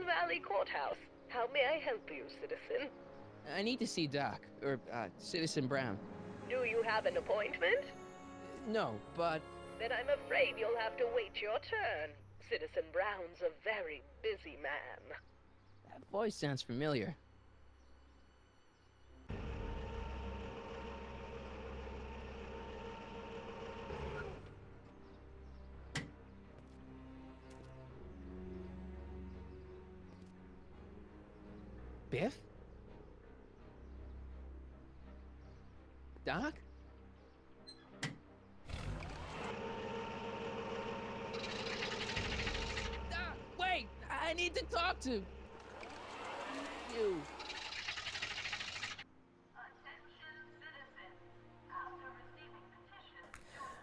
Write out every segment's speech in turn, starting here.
Hill Valley Courthouse. How may I help you, citizen? I need to see Doc, or Citizen Brown. Do you have an appointment? No, but... Then I'm afraid you'll have to wait your turn. Citizen Brown's a very busy man. That voice sounds familiar. Biff? Doc? Doc, wait! I need to talk to you.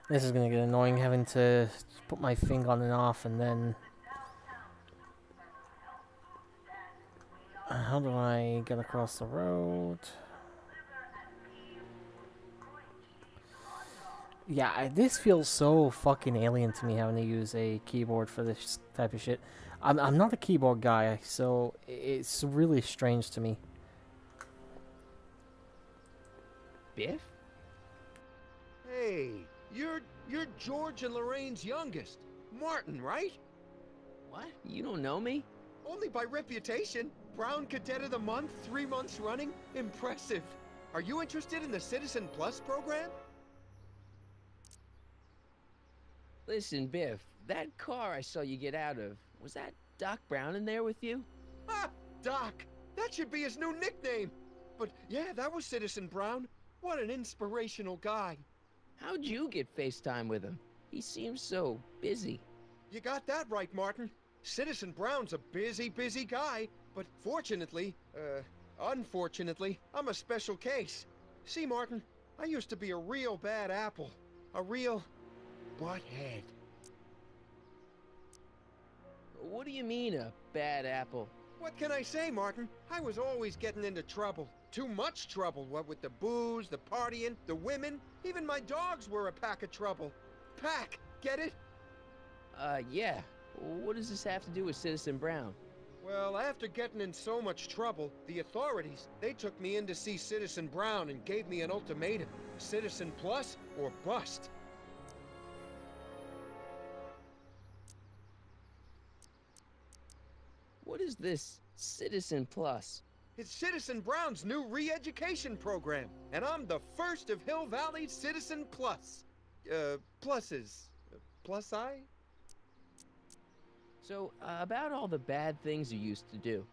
This is gonna get annoying having to put my finger on and off and then... How do I get across the road? Yeah, this feels so fucking alien to me, having to use a keyboard for this type of shit. I'm not a keyboard guy, so it's really strange to me. Biff? Hey, you're George and Lorraine's youngest, Martin, right? What? You don't know me? Only by reputation. Brown Cadet of the Month, 3 months running. Impressive. Are you interested in the Citizen Plus program? Listen, Biff, that car I saw you get out of, was that Doc Brown in there with you? Ha! Doc! That should be his new nickname! But yeah, that was Citizen Brown. What an inspirational guy. How'd you get FaceTime with him? He seems so busy. You got that right, Martin. Citizen Brown's a busy guy, but unfortunately, I'm a special case. See, Martin, I used to be a real bad apple. A real butthead. What do you mean, a bad apple? What can I say, Martin? I was always getting into trouble. Too much trouble, what with the booze, the partying, the women. Even my dogs were a pack of trouble. Pack, get it? Yeah. What does this have to do with Citizen Brown? Well, after getting in so much trouble, the authorities, they took me in to see Citizen Brown and gave me an ultimatum. Citizen Plus or bust. What is this Citizen Plus? It's Citizen Brown's new re-education program, and I'm the first of Hill Valley's Citizen Plus. Pluses. Plus I? So, about all the bad things you used to do.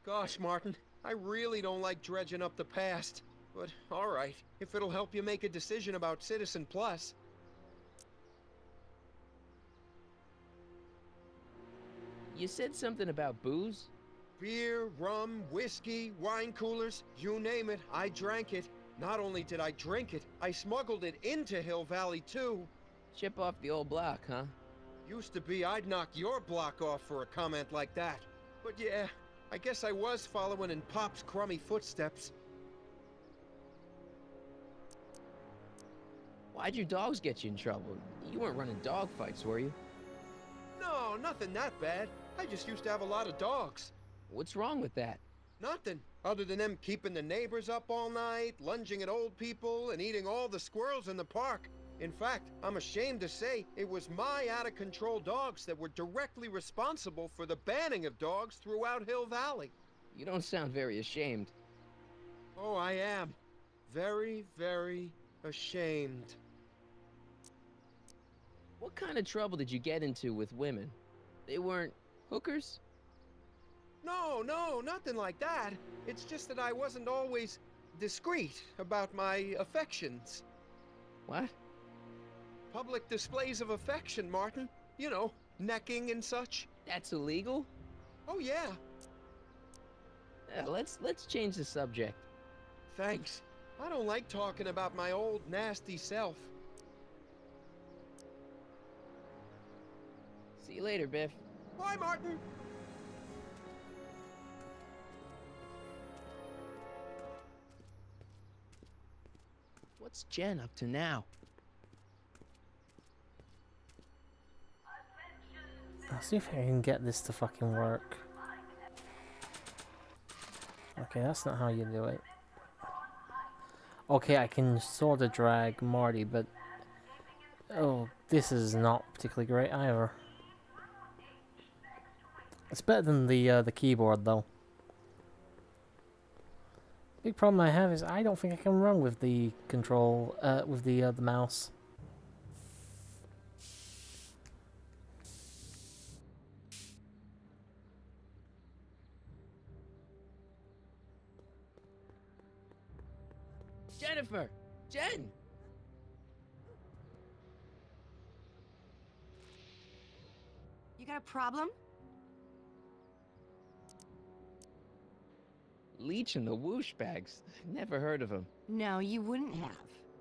Gosh, Martin, I really don't like dredging up the past. But, alright, if it'll help you make a decision about Citizen Plus. You said something about booze? Beer, rum, whiskey, wine coolers, you name it, I drank it. Not only did I drink it, I smuggled it into Hill Valley, too. Chip off the old block, huh? Used to be I'd knock your block off for a comment like that. But yeah, I guess I was following in Pop's crummy footsteps. Why'd your dogs get you in trouble? You weren't running dog fights, were you? No, nothing that bad. I just used to have a lot of dogs. What's wrong with that? Nothing, other than them keeping the neighbors up all night, lunging at old people, and eating all the squirrels in the park. In fact, I'm ashamed to say it was my out-of-control dogs that were directly responsible for the banning of dogs throughout Hill Valley. You don't sound very ashamed. Oh, I am. Very, very ashamed. What kind of trouble did you get into with women? They weren't hookers? No, nothing like that. It's just that I wasn't always discreet about my affections. What? Public displays of affection, Martin. You know, necking and such. That's illegal? Oh, yeah. Let's change the subject. Thanks. I don't like talking about my old, nasty self. See you later, Biff. Bye, Martin. What's Jen up to now? I'll see if I can get this to fucking work. Okay, that's not how you do it. Okay, I can sort of drag Marty, but... Oh, this is not particularly great either. It's better than the keyboard, though. Big problem I have is I don't think I can run with the control, with the mouse. Jennifer! Jen! You got a problem? Leech and the Whoosh Bags. Never heard of them. No, you wouldn't have.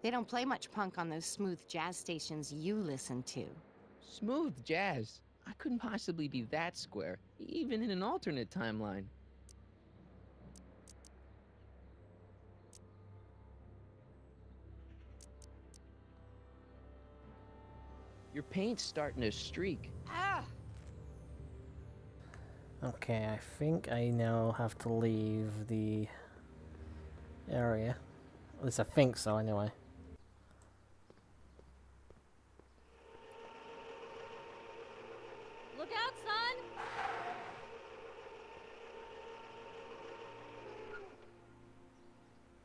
They don't play much punk on those smooth jazz stations you listen to. Smooth jazz. I couldn't possibly be that square, even in an alternate timeline. Your paint's starting to streak. Ah! Okay, I think I now have to leave the area. At least I think so, anyway. Look out, son!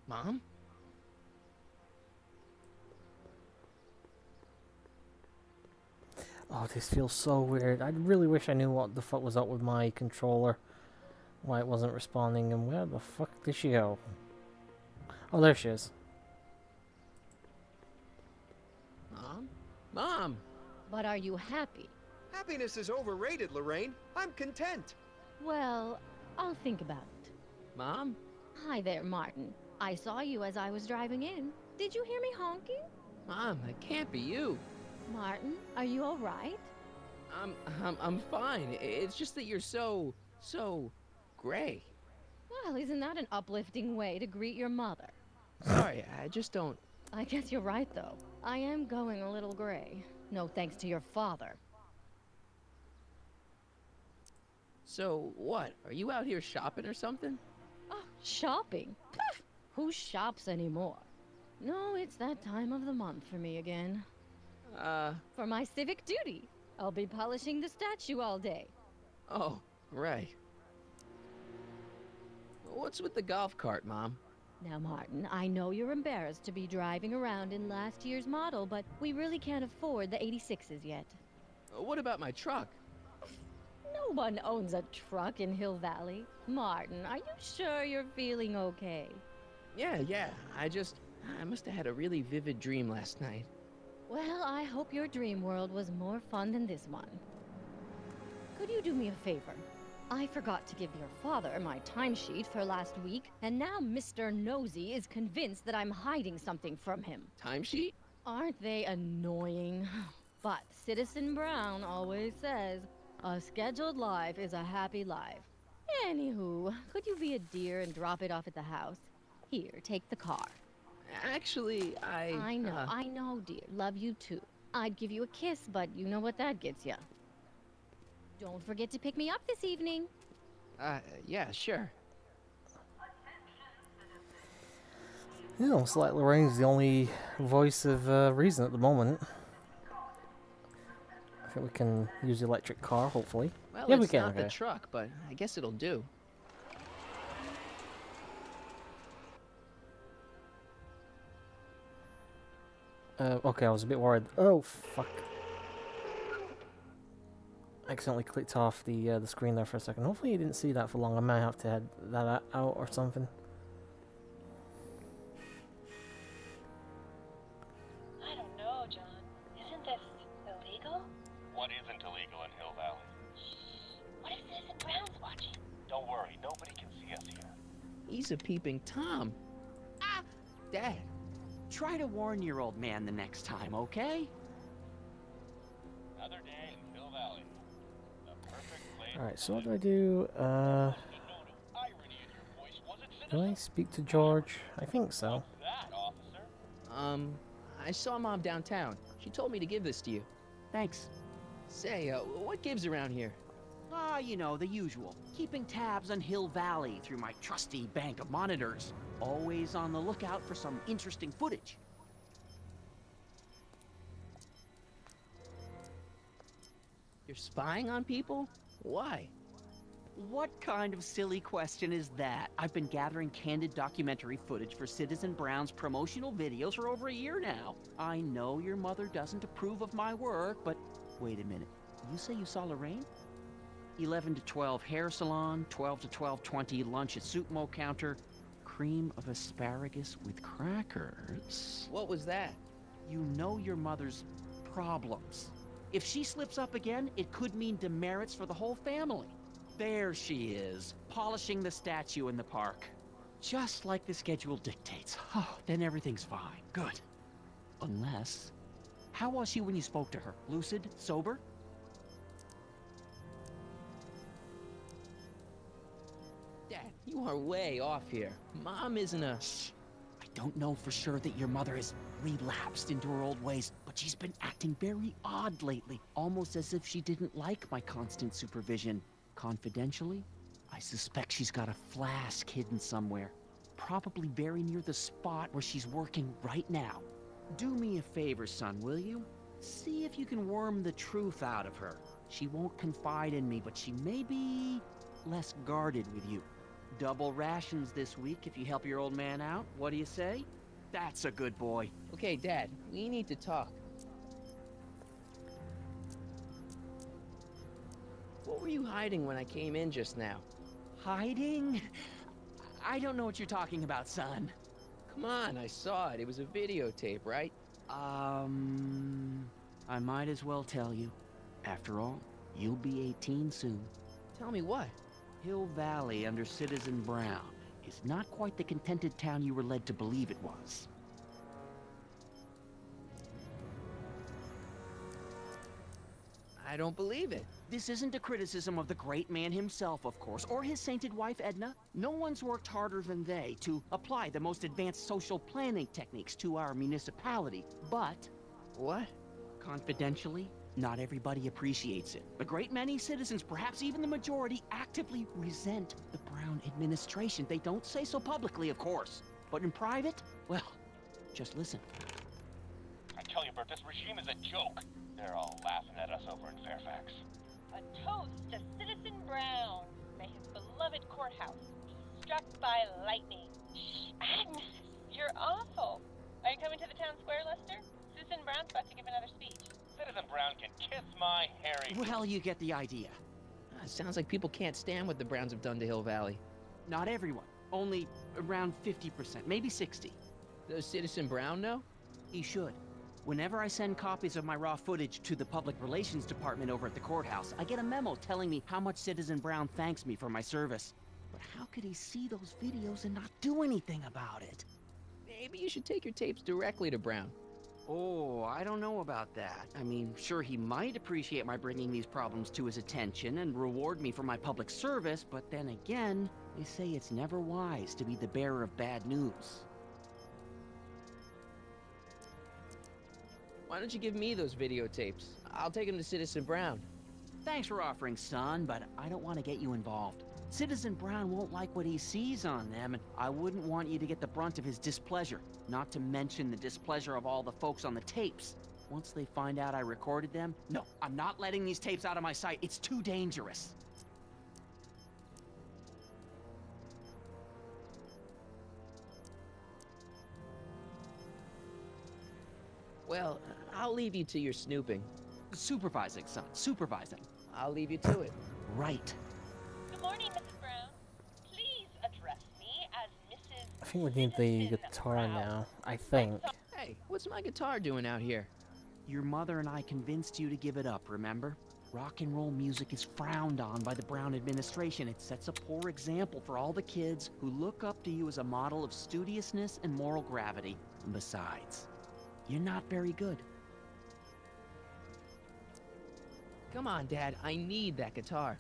Mom? Oh, this feels so weird. I really wish I knew what the fuck was up with my controller. Why it wasn't responding, and where the fuck did she go? Oh, there she is. Mom? Mom! But are you happy? Happiness is overrated, Lorraine. I'm content. Well, I'll think about it. Mom? Hi there, Martin. I saw you as I was driving in. Did you hear me honking? Mom, that can't be you. Martin, are you all right? I'm fine. It's just that you're so gray. Well, isn't that an uplifting way to greet your mother? Sorry, I just don't... I guess you're right, though. I am going a little gray. No thanks to your father. So, what? Are you out here shopping or something? Oh, shopping? Pff, who shops anymore? No, it's that time of the month for me again. For my civic duty. I'll be polishing the statue all day. Oh, right. What's with the golf cart, Mom? Now, Martin, I know you're embarrassed to be driving around in last year's model, but we really can't afford the 86s yet. What about my truck? No one owns a truck in Hill Valley. Martin, are you sure you're feeling okay? Yeah. I must have had a really vivid dream last night. Well, I hope your dream world was more fun than this one. Could you do me a favor? I forgot to give your father my timesheet for last week, and now Mr. Nosy is convinced that I'm hiding something from him. Timesheet? Aren't they annoying? But Citizen Brown always says, a scheduled life is a happy life. Anywho, could you be a dear and drop it off at the house? Here, take the car. Actually, I know, dear. Love you too. I'd give you a kiss, but you know what that gets ya. Don't forget to pick me up this evening. Yeah, sure. Yeah, looks like Lorraine's the only voice of reason at the moment. I think we can use the electric car, hopefully. Well, yeah, it's we can. not Okay. the truck, but I guess it'll do. Okay, I was a bit worried. Oh, fuck. I accidentally clicked off the screen there for a second. Hopefully you didn't see that for long. I might have to head that out or something. I don't know, John. Isn't this illegal? What isn't illegal in Hill Valley? What if Citizen Brown's watching? Don't worry, nobody can see us here. He's a peeping Tom. Ah! Dad. Try to warn your old man the next time, okay? Another day in Hill Valley. The perfect place. Alright, so what do I do? Do I speak to George? I think so. That, officer? I saw Mom downtown. She told me to give this to you. Thanks. Say, what gives around here? Ah, you know, the usual. Keeping tabs on Hill Valley through my trusty bank of monitors. Always on the lookout for some interesting footage. You're spying on people? Why? What kind of silly question is that? I've been gathering candid documentary footage for Citizen Brown's promotional videos for over a year now. I know your mother doesn't approve of my work, but wait a minute. You say you saw Lorraine? 11 to 12 hair salon, 12 to 12:20 lunch at soup mo counter, cream of asparagus with crackers. What was that? You know your mother's problems. If she slips up again, it could mean demerits for the whole family. There she is, polishing the statue in the park. Just like the schedule dictates. Oh, then everything's fine. Good. Unless... How was she when you spoke to her? Lucid? Sober? Dad, you are way off here. Mom isn't a... Shh. I don't know for sure that your mother has relapsed into her old ways, but she's been acting very odd lately, almost as if she didn't like my constant supervision. Confidentially, I suspect she's got a flask hidden somewhere, probably very near the spot where she's working right now. Do me a favor, son, will you? See if you can worm the truth out of her. She won't confide in me, but she may be less guarded with you. Double rations this week if you help your old man out. What do you say? That's a good boy. Okay, Dad, we need to talk. What were you hiding when I came in just now? Hiding? I don't know what you're talking about, son. Come on, I saw it. It was a videotape, right? I might as well tell you. After all, you'll be 18 soon. Tell me what? Hill Valley under Citizen Brown is not quite the contented town you were led to believe it was. I don't believe it. This isn't a criticism of the great man himself, of course, or his sainted wife, Edna. No one's worked harder than they to apply the most advanced social planning techniques to our municipality. But... What? Confidentially, not everybody appreciates it. A great many citizens, perhaps even the majority, actively resent the Brown administration. They don't say so publicly, of course. But in private, well, just listen. I tell you, Bert, this regime is a joke. They're all laughing at us over in Fairfax. A toast to Citizen Brown. May his beloved courthouse be struck by lightning. Shh, Agnes, you're awful. Are you coming to the town square, Lester? Citizen Brown's about to give another speech. Citizen Brown can kiss my hairy... Well, you get the idea. Sounds like people can't stand what the Browns have done to Hill Valley. Not everyone. Only around 50%, maybe 60. Does Citizen Brown know? He should. Whenever I send copies of my raw footage to the Public Relations Department over at the courthouse, I get a memo telling me how much Citizen Brown thanks me for my service. But how could he see those videos and not do anything about it? Maybe you should take your tapes directly to Brown. Oh, I don't know about that. I mean, sure, he might appreciate my bringing these problems to his attention and reward me for my public service, but then again, they say it's never wise to be the bearer of bad news. Why don't you give me those videotapes? I'll take them to Citizen Brown. Thanks for offering, son, but I don't want to get you involved. Citizen Brown won't like what he sees on them, and I wouldn't want you to get the brunt of his displeasure, not to mention the displeasure of all the folks on the tapes. Once they find out I recorded them, no, I'm not letting these tapes out of my sight. It's too dangerous. Well, I'll leave you to your snooping. Supervising, son, supervising. I'll leave you to it. Right. Good morning, Mrs. Brown. Please address me as Mrs. I think we need the Citizen guitar Brown. now. I think. Hey, what's my guitar doing out here? Your mother and I convinced you to give it up, remember? Rock and roll music is frowned on by the Brown administration. It sets a poor example for all the kids who look up to you as a model of studiousness and moral gravity. And besides, you're not very good. Come on, Dad, I need that guitar.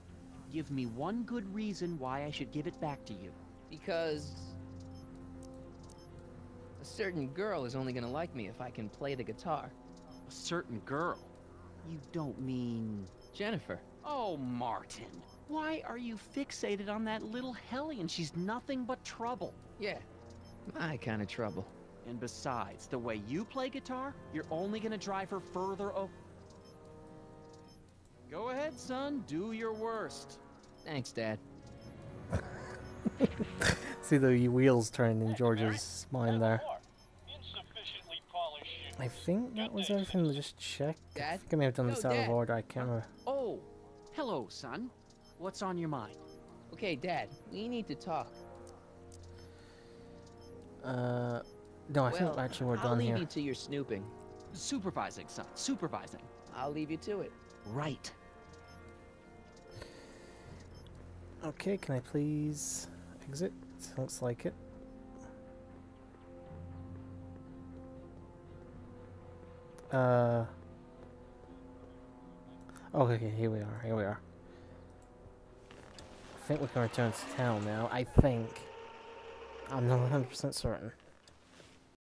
Give me one good reason why I should give it back to you. Because... a certain girl is only gonna like me if I can play the guitar. A certain girl? You don't mean Jennifer. Oh, Martin. Why are you fixated on that little hellion? She's nothing but trouble. Yeah, my kind of trouble. And besides, the way you play guitar, you're only gonna drive her further Go ahead, son. Do your worst. Thanks, Dad. See the wheels turning in George's mind there. Insufficiently polished shoes. I think that was everything to just check. I Dad? think I may have done No, this out of Dad. order. I can't remember. Oh, hello, son. What's on your mind? Okay, Dad, we need to talk. No, I think actually we're I'll done leave here. you to your snooping. Supervising, son. Supervising. I'll leave you to it. Right. Okay, can I please exit? Looks like it. Okay, here we are. Here we are. I think we can return to town now. I think. I'm not 100% certain.